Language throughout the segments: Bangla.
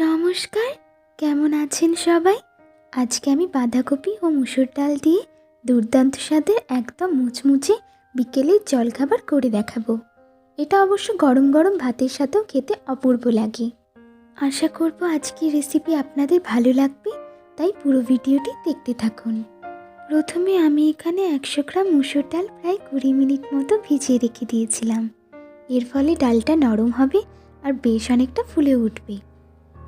নমস্কার, কেমন আছেন সবাই? আজকে আমি বাঁধাকপি ও মুসুর ডাল দিয়ে দুর্দান্ত স্বাদের একদম মুচমুচে বিকেলের জলখাবার করে দেখাবো। এটা অবশ্য গরম গরম ভাতের সাথেও খেতে অপূর্ব লাগে। আশা করব আজকের রেসিপি আপনাদের ভালো লাগবে, তাই পুরো ভিডিওটি দেখতে থাকুন। প্রথমে আমি এখানে 100 গ্রাম মুসুর ডাল প্রায় 20 মিনিট মতো ভিজিয়ে রেখে দিয়েছিলাম। এর ফলে ডালটা নরম হবে আর বেশ অনেকটা ফুলে উঠবে।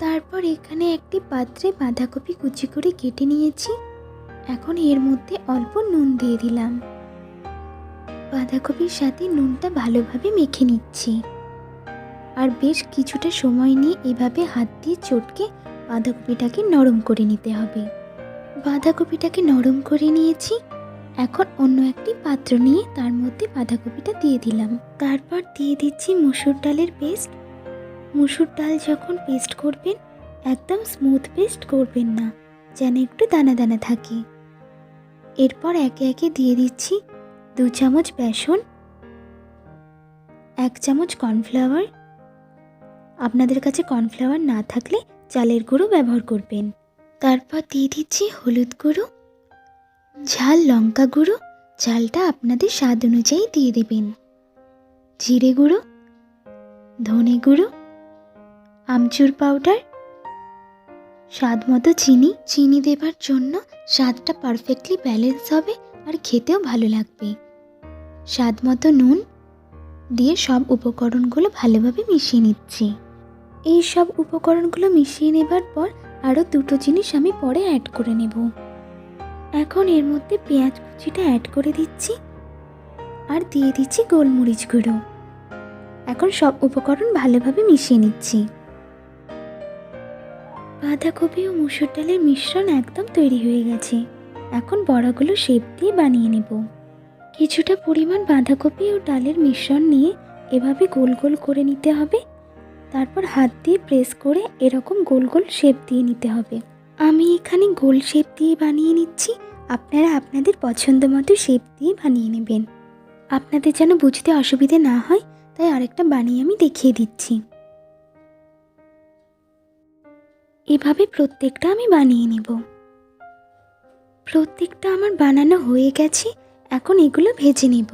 তারপর এখানে একটি পাত্রে বাঁধাকপি কুচি করে কেটে নিয়েছি। এখন এর মধ্যে অল্প নুন দিয়ে দিলাম। বাঁধাকপির সাথে নুনটা ভালোভাবে মেখে নিচ্ছি আর বেশ কিছুটা সময় নিয়ে এভাবে হাত দিয়ে চটকে বাঁধাকপিটাকে নরম করে নিতে হবে। বাঁধাকপিটাকে নরম করে নিয়েছি। এখন অন্য একটি পাত্র নিয়ে তার মধ্যে বাঁধাকপিটা দিয়ে দিলাম। তারপর দিয়ে দিচ্ছি মুসুর ডালের পেস্ট। মুসুর ডাল যখন পেস্ট করবেন একদম স্মুথ পেস্ট করবেন না, যেন একটু দানা দানা থাকে। এরপর একে একে দিয়ে দিচ্ছি 2 চামচ বেসন, 1 চামচ কর্নফ্লাওয়ার। আপনাদের কাছে কর্নফ্লাওয়ার না থাকলে চালের গুঁড়ো ব্যবহার করবেন। তারপর দিয়ে দিচ্ছি হলুদ গুঁড়ো, ঝাল লঙ্কা গুঁড়ো, ঝালটা আপনাদের স্বাদ অনুযায়ী দিয়ে দেবেন, জিরে গুঁড়ো, ধনে গুঁড়ো, আমচুর পাউডার, স্বাদ মতো চিনি দেবার জন্য স্বাদটা পারফেক্টলি ব্যালেন্স হবে আর খেতেও ভালো লাগবে। স্বাদ মতো নুন দিয়ে সব উপকরণগুলো ভালোভাবে মিশিয়ে নিচ্ছি। এই সব উপকরণগুলো মিশিয়ে নেবার পর আরও 2টো জিনিস আমি পরে অ্যাড করে নেব। এখন এর মধ্যে পেঁয়াজ কুচিটা অ্যাড করে দিচ্ছি আর দিয়ে দিচ্ছি গোলমরিচ গুঁড়ো। এখন সব উপকরণ ভালোভাবে মিশিয়ে নিচ্ছি। বাঁধাকপি ও মুসুর ডালের মিশ্রণ একদম তৈরি হয়ে গেছে। এখন বড়াগুলো শেপ দিয়ে বানিয়ে নেব। কিছুটা পরিমাণ বাঁধাকপি ও ডালের মিশ্রণ নিয়ে এভাবে গোল গোল করে নিতে হবে। তারপর হাত দিয়ে প্রেস করে এরকম গোল গোল শেপ দিয়ে নিতে হবে। আমি এখানে গোল শেপ দিয়ে বানিয়ে নিচ্ছি, আপনারা আপনাদের পছন্দ মতো শেপ দিয়ে বানিয়ে নেবেন। আপনাদের যেন বুঝতে অসুবিধে না হয়, তাই আরেকটা বানিয়ে আমি দেখিয়ে দিচ্ছি। এভাবে প্রত্যেকটা আমি বানিয়ে নেব। প্রত্যেকটা আমার বানানো হয়ে গেছে। এখন এগুলো ভেজে নেব।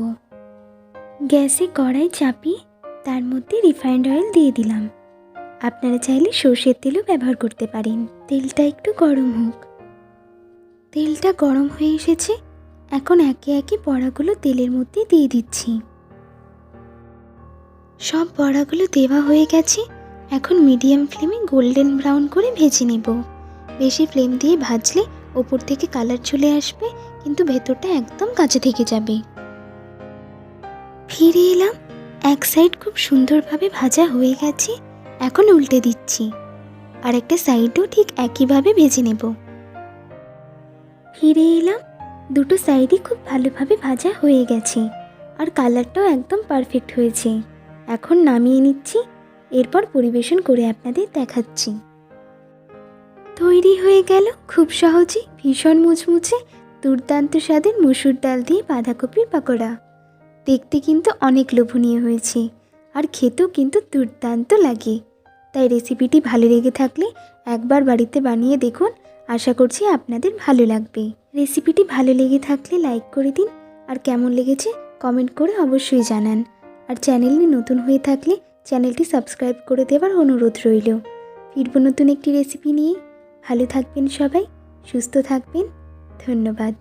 গ্যাসে কড়াই চাপিয়ে তার মধ্যে রিফাইন্ড অয়েল দিয়ে দিলাম। আপনারা চাইলে সর্ষের তেলও ব্যবহার করতে পারেন। তেলটা একটু গরম হোক। তেলটা গরম হয়ে এসেছে। এখন একে একে বড়াগুলো তেলের মধ্যে দিয়ে দিচ্ছি। সব বড়াগুলো দেওয়া হয়ে গেছে। এখন মিডিয়াম ফ্লেমে গোল্ডেন ব্রাউন করে ভেজে নেব। বেশি ফ্লেম দিয়ে ভাজলে ওপর থেকে কালার চলে আসবে, কিন্তু ভেতরটা একদম কাঁচা থেকে যাবে। ফিরে এলাম। এক সাইড খুব সুন্দরভাবে ভাজা হয়ে গেছে। এখন উল্টে দিচ্ছি। আর একটা সাইডও ঠিক একইভাবে ভেজে নেব। ফিরে এলাম। দুটো সাইডই খুব ভালোভাবে ভাজা হয়ে গেছে আর কালারটাও একদম পারফেক্ট হয়েছে। এখন নামিয়ে নিচ্ছি। এরপর পরিবেশন করে আপনাদের দেখাচ্ছি। তৈরি হয়ে গেল খুব সহজে ভীষণ মুচমুচে দুর্দান্ত স্বাদের মুসুর ডাল দিয়ে বাঁধাকপির পাকোড়া। দেখতে কিন্তু অনেক লোভনীয় হয়েছে আর খেতেও কিন্তু দুর্দান্ত লাগে। তাই রেসিপিটি ভালো লেগে থাকলে একবার বাড়িতে বানিয়ে দেখুন। আশা করছি আপনাদের ভালো লাগবে। রেসিপিটি ভালো লেগে থাকলে লাইক করে দিন আর কেমন লেগেছে কমেন্ট করে অবশ্যই জানান। আর চ্যানেলে নতুন হয়ে থাকলে চ্যানেলটি সাবস্ক্রাইব করে দেওয়ার অনুরোধ রইল। ফিরব নতুন একটি রেসিপি নিয়ে। ভালো থাকবেন সবাই, সুস্থ থাকবেন। ধন্যবাদ।